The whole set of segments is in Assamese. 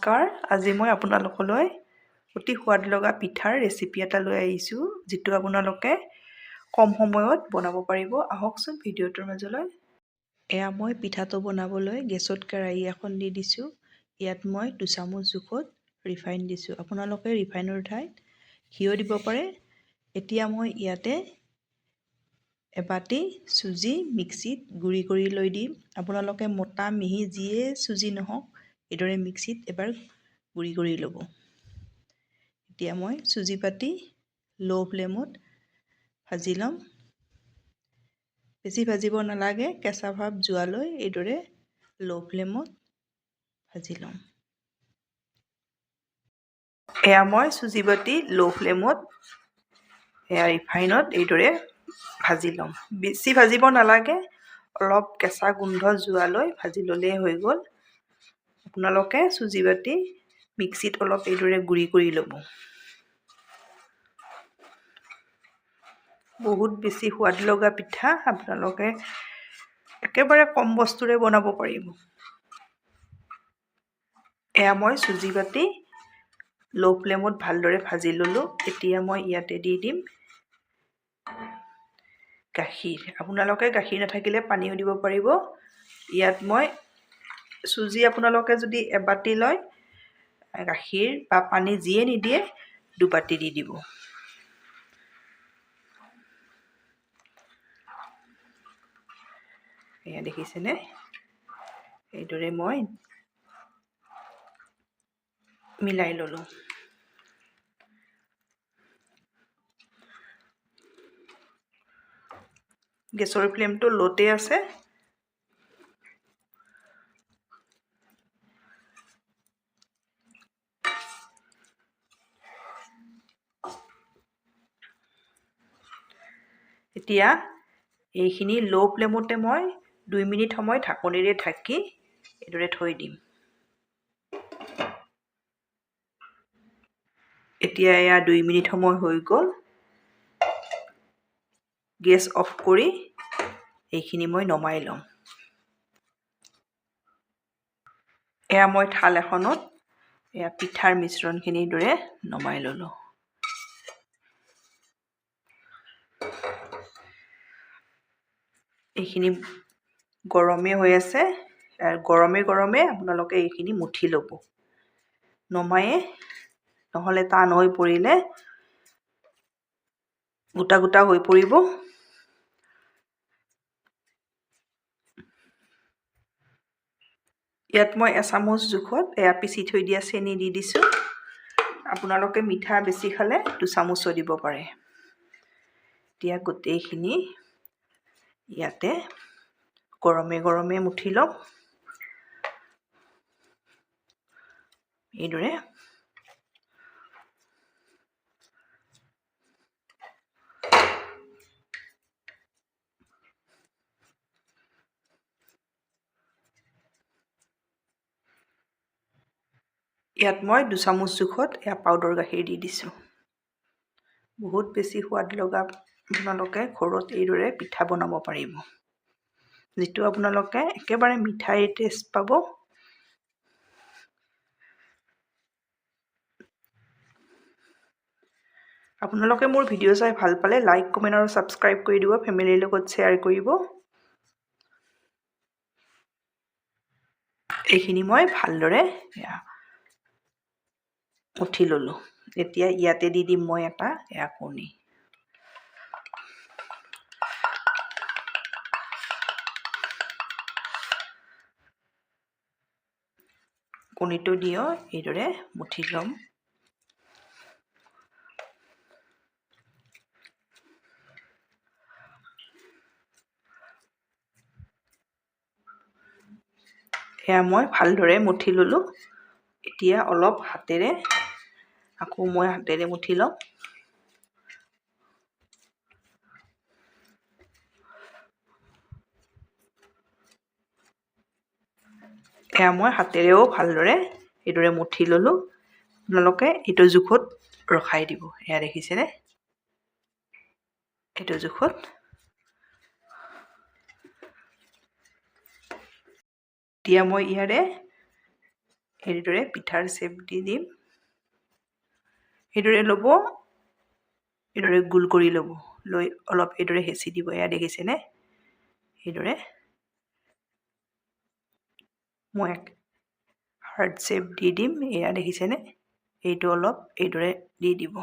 নমস্কাৰ। আজি মই আপোনালোকলৈ অতি সোৱাদ লগা পিঠাৰ ৰেচিপি এটা লৈ আহিছোঁ, যিটো আপোনালোকে কম সময়ত বনাব পাৰিব। আহকচোন ভিডিঅ'টোৰ মাজলৈ। এয়া মই পিঠাটো বনাবলৈ গেছত কেৰাহী এখন দি দিছোঁ। ইয়াত মই 2 চামুচ জোখত ৰিফাইন দিছোঁ। আপোনালোকে ৰিফাইনৰ ঠাইত ঘিও দিব পাৰে। এতিয়া মই ইয়াতে এবাটি চুজি মিক্সিত গুড়ি কৰি লৈ দিম। আপোনালোকে মোটা মিহি যিয়ে চুজি নহওক এইদৰে মিক্সিত এবাৰ গুড়ি কৰি ল'ব। এতিয়া মই চুজি পাতি ল' ফ্লেমত ভাজি ল'ম। বেছি ভাজিব নালাগে, কেঁচা ভাৱ যোৱালৈ এইদৰে ল' ফ্লেমত ভাজি ল'ম। এয়া মই চুজি বাতি ল' ফ্লেমত এয়া ৰিফাইনত এইদৰে ভাজি ল'ম। বেছি ভাজিব নালাগে, অলপ কেঁচা গোন্ধ যোৱালৈ ভাজি ল'লেই হৈ গ'ল। আপোনালোকে চুজি বাতি মিক্সিত অলপ এইদৰে গুড়ি কৰি ল'ব। বহুত বেছি সোৱাদ লগা পিঠা, আপোনালোকে একেবাৰে কম বস্তুৰে বনাব পাৰিব। এয়া মই চুজি বাতি ল' ফ্লেমত ভালদৰে ভাজি ল'লোঁ। এতিয়া মই ইয়াতে দি দিম গাখীৰ। আপোনালোকে গাখীৰ নাথাকিলে পানীও দিব পাৰিব। ইয়াত মই চুজি আপোনালোকে যদি এবাটি লয়, গাখীৰ বা পানী যিয়ে নিদিয়ে 2 বাটি দি দিব। এয়া দেখিছেনে, এইদৰে মই মিলাই ল'লোঁ। গেছৰ ফ্লেমটো ল'তে আছে। এতিয়া এইখিনি ল' ফ্লেমতে মই 2 মিনিট সময় ঢাকনিৰে ঢাকি এইদৰে থৈ দিম। এতিয়া এয়া 2 মিনিট সময় হৈ গ'ল। গেছ অফ কৰি এইখিনি মই নমাই ল'ম। এয়া মই থাল এখনত এয়া পিঠাৰ মিশ্ৰণখিনিৰ দৰে নমাই ল'লোঁ। এইখিনি গৰমে হৈ আছে, আৰু গৰমে গৰমে আপোনালোকে এইখিনি মুঠি ল'ব। নমায়ে, নহ'লে টান হৈ পৰিলে গোটা গোটা হৈ পৰিব। ইয়াত মই এচামুচ জোখত এয়া পিচি থৈ দিয়া চেনি দি দিছোঁ। আপোনালোকে মিঠা বেছি খালে 2 চামুচো দিব পাৰে। এতিয়া গোটেইখিনি ইয়াতে গৰমে গৰমে মুঠি ল'ম। এইদৰে ইয়াত মই 2 চামুচ জোখত এয়া পাউডাৰ গাখীৰ দি দিছোঁ। বহুত বেছি সোৱাদ লগা, আপোনালোকে ঘৰত এইদৰে পিঠা বনাব পাৰিব, যিটো আপোনালোকে একেবাৰে মিঠাই টেষ্ট পাব। আপোনালোকে মোৰ ভিডিঅ' চাই ভাল পালে লাইক, কমেণ্ট আৰু ছাবস্ক্ৰাইব কৰি দিব। ফেমিলিৰ লগত শ্বেয়াৰ কৰিব। এইখিনি মই ভালদৰে মুঠি ল'লোঁ। এতিয়া ইয়াতে দি দিম মই এটা কণী। কণীটো দিও এইদৰে মুঠি ল'ম। এয়া মই ভালদৰে মুঠি ল'লোঁ। এতিয়া অলপ হাতেৰে আকৌ মই হাতেৰে মুঠি ল'ম। এয়া মই হাতেৰেও ভালদৰে এইদৰে মুঠি ল'লোঁ। আপোনালোকে এইটো জোখত ৰখাই দিব। এয়া দেখিছেনে, এইটো জোখত। এতিয়া মই ইয়াৰে এইদৰে পিঠাৰ চেপ দি দিম। এইদৰে ল'ব, এইদৰে গোল কৰি ল'ব, লৈ অলপ এইদৰে হেঁচি দিব। এয়া দেখিছেনে? এইদৰে মই হাৰ্ট চেপ দি দিম। এয়া দেখিছেনে? এইটো অলপ এইদৰে দি দিব।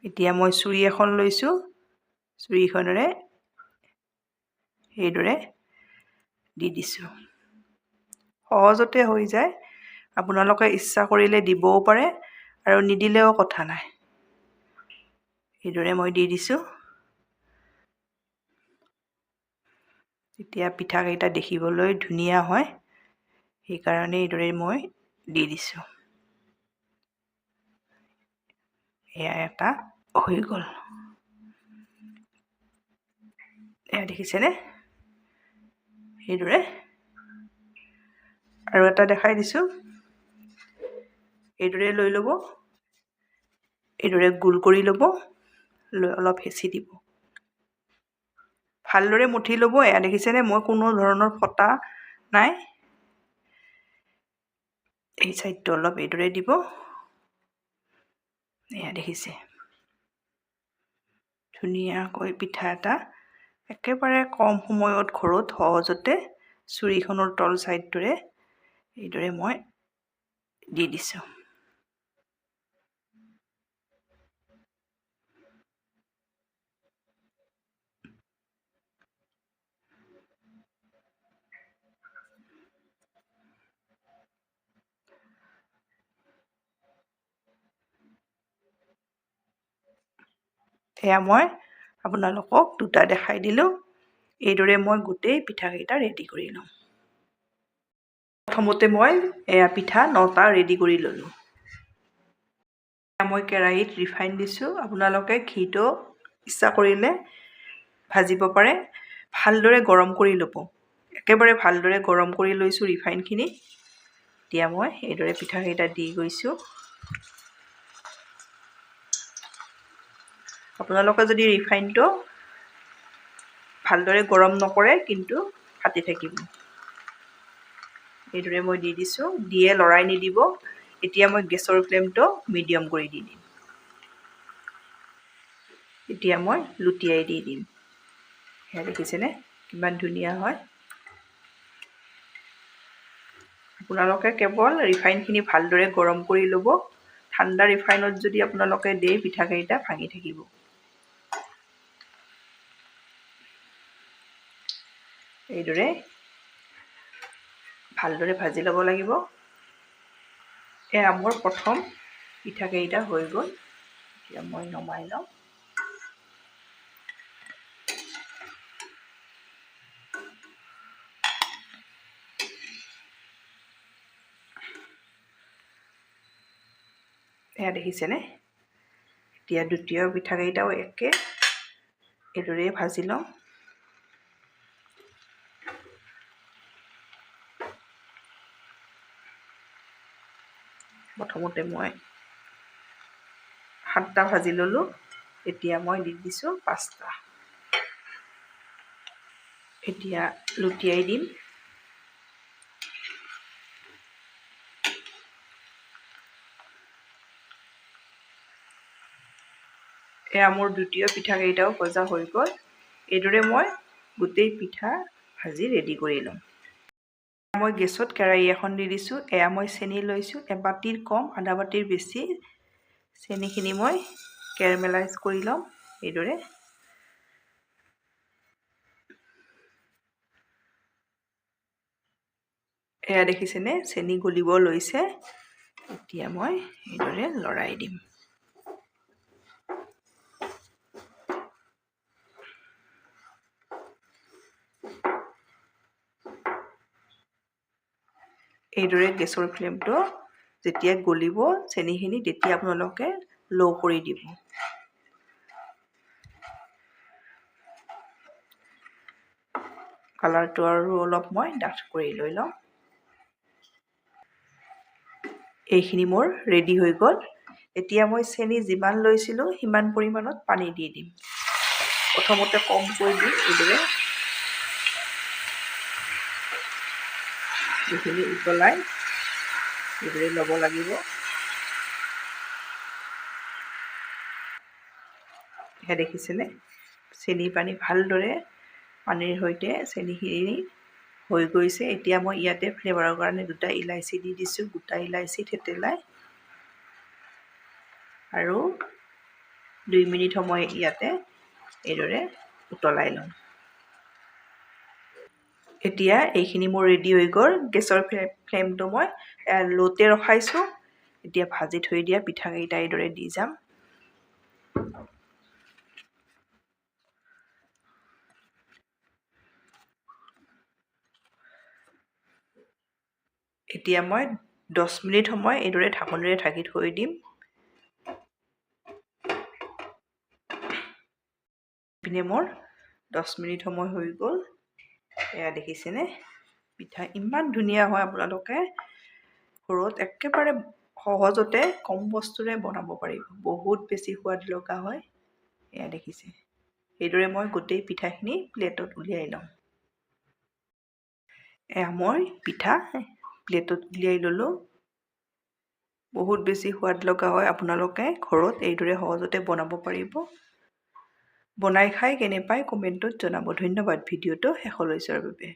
এতিয়া মই ছুৰী এখন লৈছোঁ, ছুৰীখনেৰে এইদৰে দি দিছোঁ। সহজতে হৈ যায়। আপোনালোকে ইচ্ছা কৰিলে দিবও পাৰে আৰু নিদিলেও কথা নাই। এইদৰে মই দি দিছোঁ। এতিয়া পিঠাকেইটা দেখিবলৈ ধুনীয়া হয়, সেইকাৰণে এইদৰে মই দি দিছোঁ। এয়া এটা হৈ গ'ল। এয়া দেখিছেনে? সেইদৰে আৰু এটা দেখাই দিছোঁ। এইদৰে লৈ ল'ব, এইদৰে গোল কৰি ল'ব, লৈ অলপ হেঁচি দিব। ভালদৰে মঠি ল'ব। এয়া দেখিছেনে? মই কোনো ধৰণৰ ফটা নাই। এই চাইডটো অলপ এইদৰে দিব। এয়া দেখিছে? ধুনীয়াকৈ পিঠা এটা একেবাৰে কম সময়ত ঘৰত সহজতে ছুৰীখনৰ তল চাইডটোৰে এইদৰে মই দি দিছোঁ। এয়া মই আপোনালোকক দুটা দেখাই দিলোঁ। এইদৰে মই গোটেই পিঠাকেইটা ৰেডি কৰি লওঁ। প্ৰথমতে মই এয়া পিঠা 9টা ৰেডি কৰি ল'লোঁ। মই কেৰাহীত ৰিফাইন দিছোঁ। আপোনালোকে ঘিটো ইচ্ছা কৰিলে ভাজিব পাৰে। ভালদৰে গৰম কৰি ল'ব। একেবাৰে ভালদৰে গৰম কৰি লৈছোঁ ৰিফাইনখিনি। এতিয়া মই এইদৰে পিঠাকেইটা দি গৈছোঁ। আপোনালোকে যদি ৰিফাইনটো ভালদৰে গৰম নকৰে কিন্তু ফাটি থাকিব। এইদৰে মই দি দিছোঁ। দিয়ে লৰাই নিদিব। এতিয়া মই গেছৰ ফ্লেমটো মিডিয়াম কৰি দি দিম। এতিয়া মই লুটিয়াই দি দিম। সেয়া দেখিছেনে কিমান ধুনীয়া হয়। আপোনালোকে কেৱল ৰিফাইনখিনি ভালদৰে গৰম কৰি ল'ব। ঠাণ্ডা ৰিফাইনত যদি আপোনালোকে দিয়ে পিঠাকেইটা ভাঙি থাকিব। এইদৰে ভালদৰে ভাজি ল'ব লাগিব। এয়া মোৰ প্ৰথম পিঠাকেইটা হৈ গ'ল। এতিয়া মই নমাই লওঁ। এয়া দেখিছেনে? এতিয়া দ্বিতীয় পিঠাকেইটাও একে এইদৰে ভাজি লওঁ। প্ৰথমতে মই 7টা ভাজি ল'লোঁ। এতিয়া মই দি দিছোঁ 5টা। এতিয়া লুটিয়াই দিম। এয়া মোৰ দ্বিতীয় পিঠাকেইটাও ভজা হৈ গ'ল। এইদৰে মই গোটেই পিঠা ভাজি ৰেডি কৰি লওঁ। মই গেছত কেৰাহী এখন দি দিছোঁ। এয়া মই চেনি লৈছোঁ। এবাটিৰ কম, আধা বাটিৰ বেছি চেনিখিনি মই কেৰামেলাইজ কৰি লওঁ। এইদৰে এয়া দেখিছেনে? চেনি গলিব লৈছে। এতিয়া মই এইদৰে লৰাই দিম। এইদৰে গেছৰ ফ্লেমটো যেতিয়া গলিব চেনিখিনি, তেতিয়া আপোনালোকে ল' কৰি দিব। কালাৰটো আৰু অলপ মই ডাঠ কৰি লৈ লওঁ। এইখিনি মোৰ ৰেডি হৈ গ'ল। এতিয়া মই চেনি যিমান লৈছিলোঁ সিমান পৰিমাণত পানী দি দিম। প্ৰথমতে কমকৈ দি এইদৰে এইখিনি উতলাই এইদৰে ল'ব লাগিব। এয়া দেখিছেনে চেনি পানী ভালদৰে পানীৰ সৈতে চেনিখিনি হৈ গৈছে। এতিয়া মই ইয়াতে ফ্লেভাৰৰ কাৰণে 2টা ইলাচি দি দিছোঁ, গোটা ইলাচি থেতেলাই, আৰু 2 মিনিট সময় ইয়াতে এইদৰে উতলাই ল'ম। এতিয়া এইখিনি মোৰ ৰেডি হৈ গ'ল। গেছৰ ফ্লেমটো মই ল'তে ৰখাইছোঁ। এতিয়া ভাজি থৈ দিয়া পিঠাকেইটা এইদৰে দি যাম। এতিয়া মই 10 মিনিট সময় এইদৰে ঢাকনিৰে ঢাকি থৈ দিম। পিনে মোৰ 10 মিনিট সময় হৈ গ'ল। এয়া দেখিছেনে পিঠা ইমান ধুনীয়া হয়। আপোনালোকে ঘৰত একেবাৰে সহজতে কম বস্তুৰে বনাব পাৰিব, বহুত বেছি সোৱাদ লগা হয়। এয়া দেখিছে এইদৰে মই গোটেই পিঠাখিনি প্লেটত উলিয়াই ল'ম। এয়া মই পিঠা প্লেটত উলিয়াই ল'লোঁ। বহুত বেছি সোৱাদ লগা হয়। আপোনালোকে ঘৰত এইদৰে সহজতে বনাব পাৰিব। বনাই খাই কেনে পায় কমেণ্টত জনাব। ধন্যবাদ ভিডিঅ'টো শেষলৈ চোৱাৰ বাবে।